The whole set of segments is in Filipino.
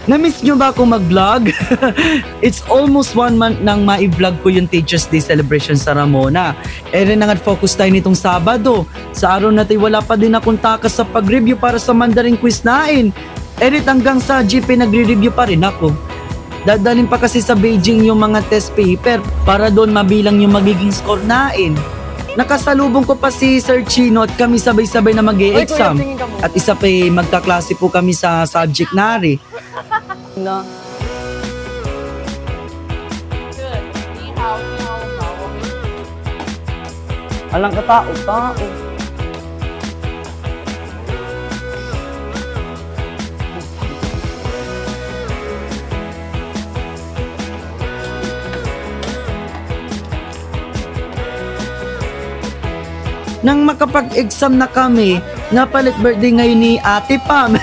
Na-miss nyo ba akong mag-vlog? It's almost 1 month nang ma-vlog ko yung Teachers Day celebration sa Ramona. Rin nga focus tayo nitong Sabado. Sa araw na tayo wala pa din akong takas sa pag-review para sa Mandarin quiz nain. Hanggang sa GP nagre-review pa rin ako. Dadalhin pa kasi sa Beijing yung mga test paper para doon mabilang yung magiging score nain. Nakasalubong ko pa si Sir Chino at kami sabay-sabay na mag-e-exam. At isa pa magkaklase po kami sa subject nari. No. Alang katao. Nang makapag-exam na kami, napalit birthday ngayon ni Ate Pam.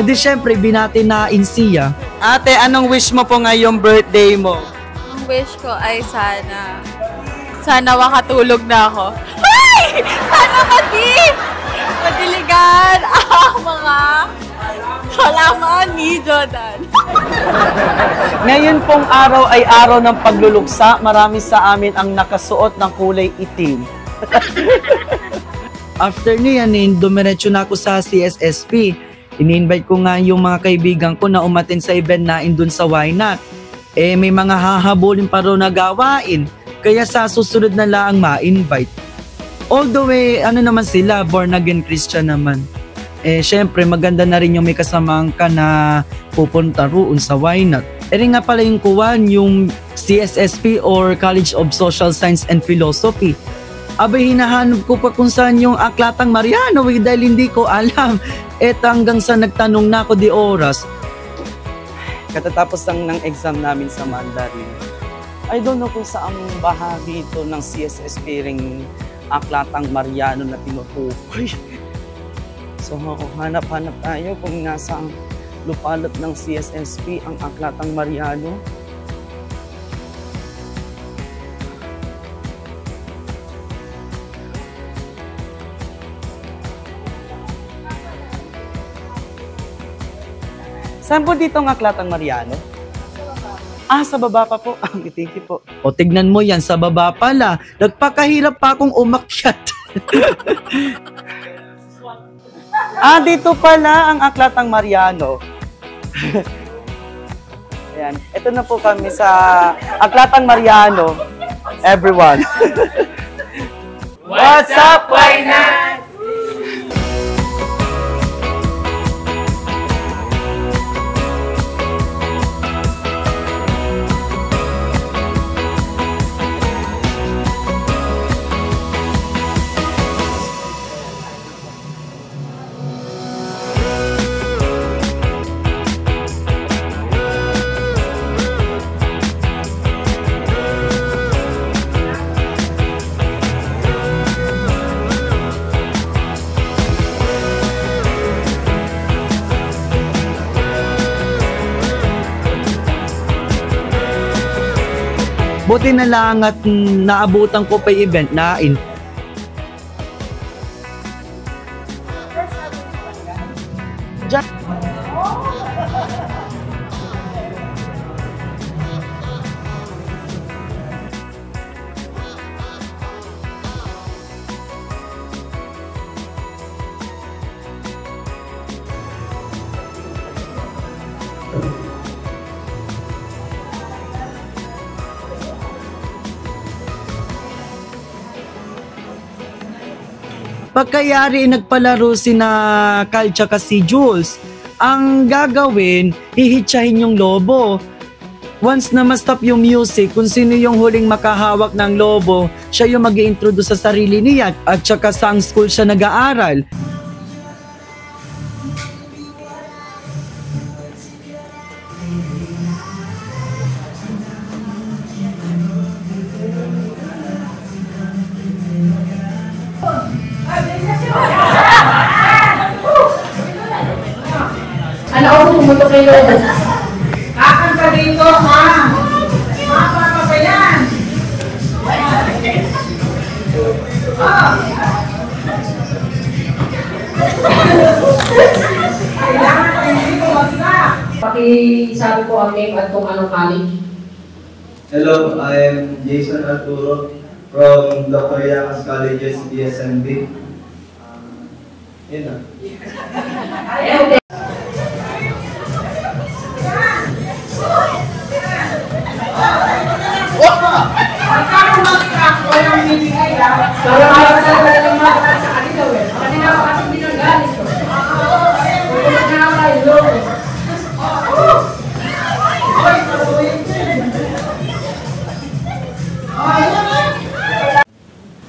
Di syempre, binati na insiya. Ate, anong wish mo po ngayong birthday mo? Ang wish ko ay sana makatulog na ako. Ay! Sana madiligan ang mga halaman ni Jordan. Ngayon pong araw ay araw ng pagluluksa. Marami sa amin ang nakasuot ng kulay itim. After niyan, dumiretso na ako sa CSSP. Ini-invite ko nga yung mga kaibigan ko na umattend sa event na dun sa Why Not. May mga hahabulin pa raw na gawain. Kaya sa susunod na lang ma-invite. Although naman sila, born again Christian naman. Syempre maganda na rin yung may kasamahan ka na pupunta roon sa Why Not. Rin nga pala yung kuwan, yung CSSP or College of Social Science and Philosophy. Abay, hinahanap ko pa kung saan yung Aklatang Mariano dahil hindi ko alam. Hanggang sa nagtanong na ako di oras. Katatapos lang ng exam namin sa Mandarin. I don't know kung saan bahagi ito ng CSSP ring Aklatang Mariano na tinutukoy. So hanap-hanap tayo kung nasa lupalot ng CSSP ang Aklatang Mariano. Saan po dito ang Aklatang Mariano? Sa baba pa po. Thank you po. O, tignan mo yan, sa baba pala. Nagpakahirap pa akong umakyat. Dito pala ang Aklatang Mariano. Ayan. Ito na po kami sa Aklatang Mariano. Everyone. What's up, Why Not? Buti na lang at naabutan ko pa yung event na pagkayari nagpalaro sina Kyle tsaka si Jules. Ang gagawin, hihitsahin yung lobo. Once na ma-stop yung music, kung sino yung huling makahawak ng lobo, siya yung mag-i-introduce sa sarili niya at tsaka sa school siya nag-aaral. Ano ako pumunta kay Lobo? Kakan ka dito, ha? Mapa ka ba yan? Kailangan ka hindi ko magsak. Pakisabi po ang name at kung anong college. Hello, I am Jason Arturo from Dr. Yakas Colleges, DSMB. Yun na. Okay. Para makakasal ng mga sa kanila eh. Kanina pa kasi binagalit ko.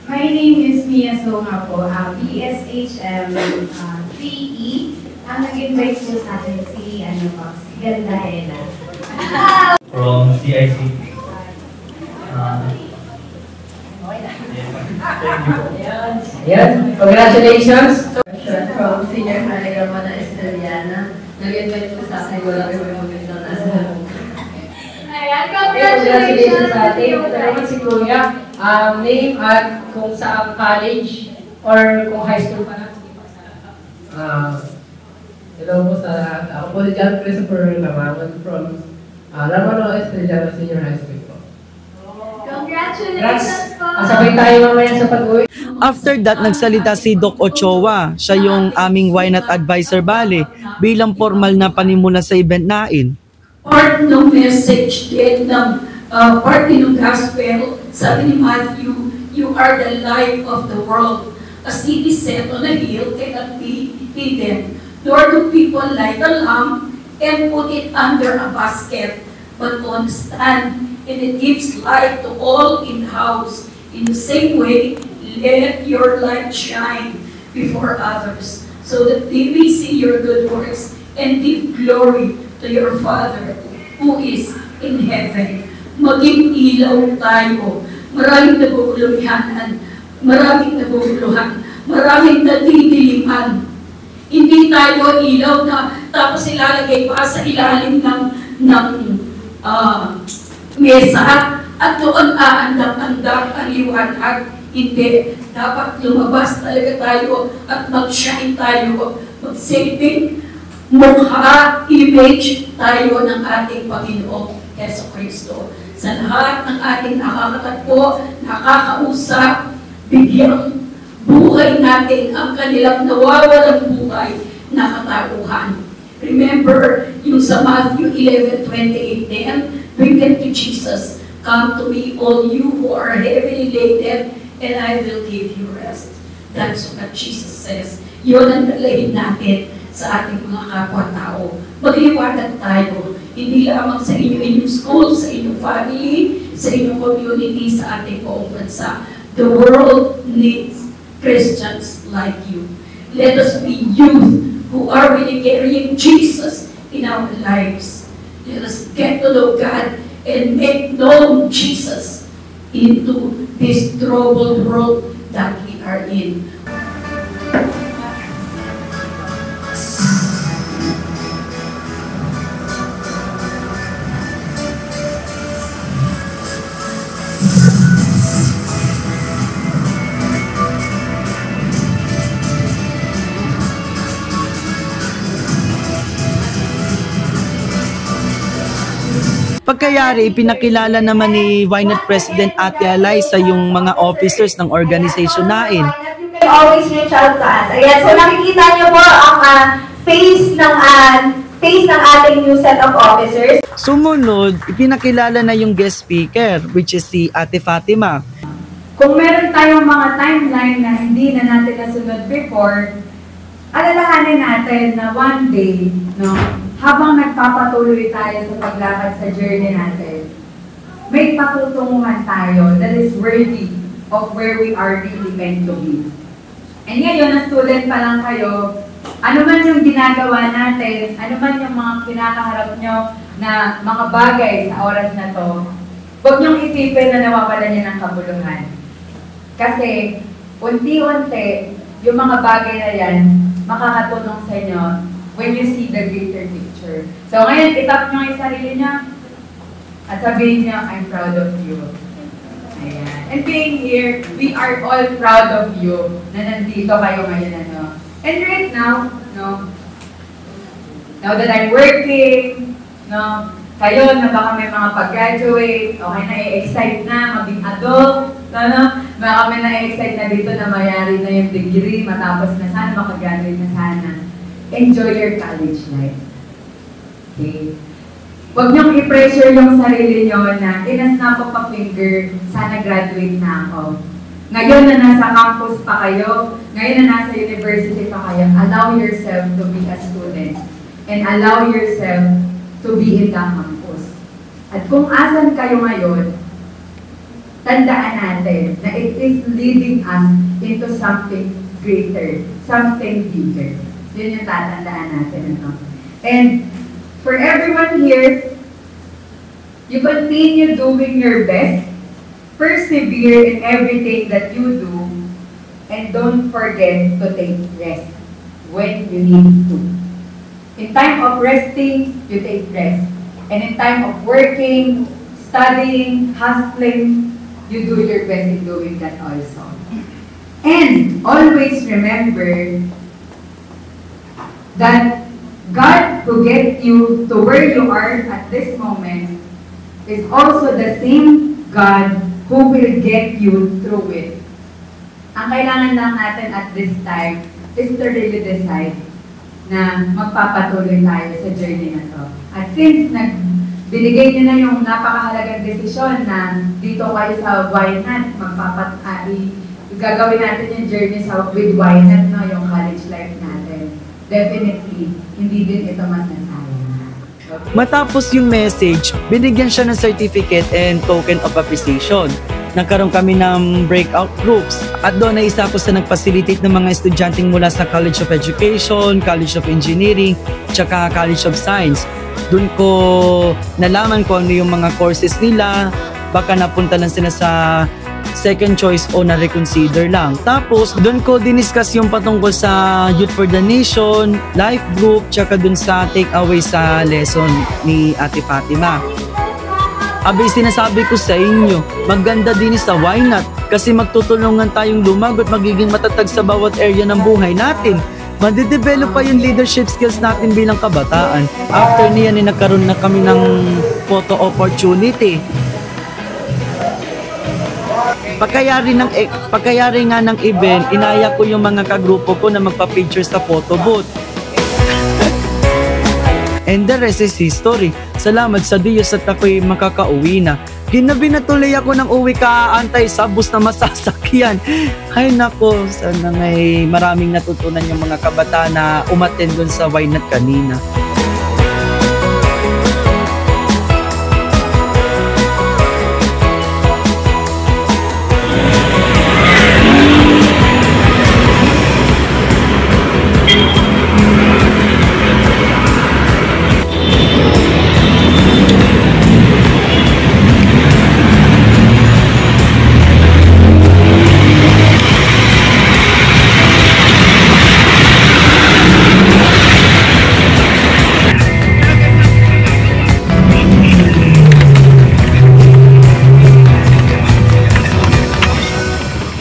My name is Mia Songa po, BSHM 3E. Ang nag-invite po sa akin si Ganda Hela. From CIC. Yan, congratulations. From Senior High Ramana Estrellana. Nag-invite po sa akin, wala ko yung magandang nasa. Ayan, Congratulations sa atin. Salamat si Kuya. Name at kung sa college or kung high school pa na. Hello po sa lahat. Ako po si John Christopher Lamaman from Ramana Estrellana Senior High School po. Congratulations po! Sabay tayo mamaya sa pag-uwi. After that, nagsalita si Doc Ochoa. Siya yung aming Why Not Advisor Bale bilang formal na panimula sa event nain. Part ng message din ng part ng gospel, sabi ni Matthew, you are the light of the world. A city set on a hill cannot be hidden, nor do people light a lamp and put it under a basket, but on a stand, and it gives light to all in the house. In the same way, let your light shine before others, so that they may see your good works and give glory to your Father who is in heaven. Maging ilaw tayo. Maraming naguguluhan, maraming naguguluhan, maraming nadidiliman. Hindi tayo ilaw na tapos ilalagay pa sa ilalim ng mesa at doon aandap-andap ang liwanag. Hindi. Dapat lumabas talaga tayo at mag-shine tayo, mag-saving mukha, image tayo ng ating Panginoong Jesucristo. Sa lahat ng ating nakakatagpo, nakakausap, bigyang buhay natin ang kanilang nawawalang buhay na katauhan. Remember, yung sa Matthew 11:28, bring them to Jesus. Come to me, all you who are heavily laden, and I will give you rest. That's what Jesus says. Yun ang dalahin natin sa ating mga kapwa-tao. Magliwanag tayo, hindi lamang sa inyong school, sa inyong family, sa inyong community, sa ating buong bansa. The world needs Christians like you. Let us be youth who are really carrying Jesus in our lives. Let us get to know God and make known Jesus into this troubled world that we are in. Pagkayari, pinakilala naman ni Why Not President Ate Eliza yung mga officers ng organization nain. You can always reach out to us. Ayan, so nakikita niyo po ang face ng ating new set of officers. Sumunod, ipinakilala na yung guest speaker, which is si Ate Fatima. Kung meron tayong mga timeline na hindi na natin nasunod before, alalahanin natin na one day, no, habang nagpapatuloy tayo sa paglakad sa journey natin, may patutunguhan tayo that is worthy of where we are really meant to be. And ngayon, na student pa lang kayo, ano man yung ginagawa natin, ano man yung mga kinakaharap nyo na mga bagay sa oras na to, huwag nyong isipin na nawawala niya ng kabuluhan. Kasi, unti-unti, yung mga bagay na yan, makakatulong sa inyo when you see the greater picture. So ngayon, itap nyo yung sarili nyo at sabihin nyo, I'm proud of you. Ayan. And being here, we are all proud of you na nandito kayo ngayon. And right now, no, Now that I'm working, no, kayo na baka may mga pag-graduate, okay na i-excite na, maging adult, no? Baka may na-excite na dito na mayari na yung degree, matapos na sana, makagraduate na sana. Enjoy your college life. Okay? Huwag niyong i-pressure yung sarili niyo na snap of a finger, sana graduate na ako. Ngayon na nasa campus pa kayo, ngayon na nasa university pa kayo, allow yourself to be a student and allow yourself to be in the campus. At kung asan kayo ngayon, tandaan natin na it is leading us into something greater, something bigger. Yun yung tatandaan natin. Ano? And for everyone here, you continue doing your best, persevere in everything that you do, and don't forget to take rest when you need to. In time of resting, you take rest. And in time of working, studying, hustling, you do your best in doing that also. And always remember that God who gets you to where you are at this moment is also the same God who will get you through it. Ang kailangan lang natin at this time is to really decide na magpapatuloy tayo sa journey na to. At since binigay niyo na yung napakahalagang desisyon na dito kayo sa YNAT, gagawin natin yung journey with YNAT, no, yung college life natin. Definitely, hindi din ito masasayang. Matapos yung message, binigyan siya ng certificate and token of appreciation. Nagkaroon kami ng breakout groups at doon ay isa ako sa nag-facilitate ng mga estudyanteng mula sa College of Education, College of Engineering, tsaka College of Science. Doon ko nalaman ko ano yung mga courses nila, baka napunta lang sila sa second choice o na-reconsider lang. Tapos, doon ko diniscuss yung patungkol sa Youth for the Nation, life group, tsaka doon sa take-away sa lesson ni Ate Fatima. Abay, sinasabi ko sa inyo, maganda din sa why not? Kasi magtutulungan tayong lumagot, magiging matatag sa bawat area ng buhay natin. Madidevelop pa yung leadership skills natin bilang kabataan. After niyan, nagkaroon na kami ng photo opportunity. Pagkayari nga ng event, inaya ko yung mga kagrupo ko na magpa-picture sa photo booth. And the rest is history. Salamat sa Diyos at ako'y makakauwi na. Ginabi na tuloy ako ng uwi kaantay sa bus na masasakyan. Ay nako, sana may maraming natutunan yung mga kabataan na umattend dun sa YNAT kanina.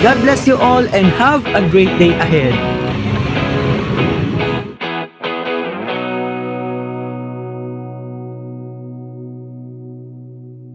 God bless you all and have a great day ahead.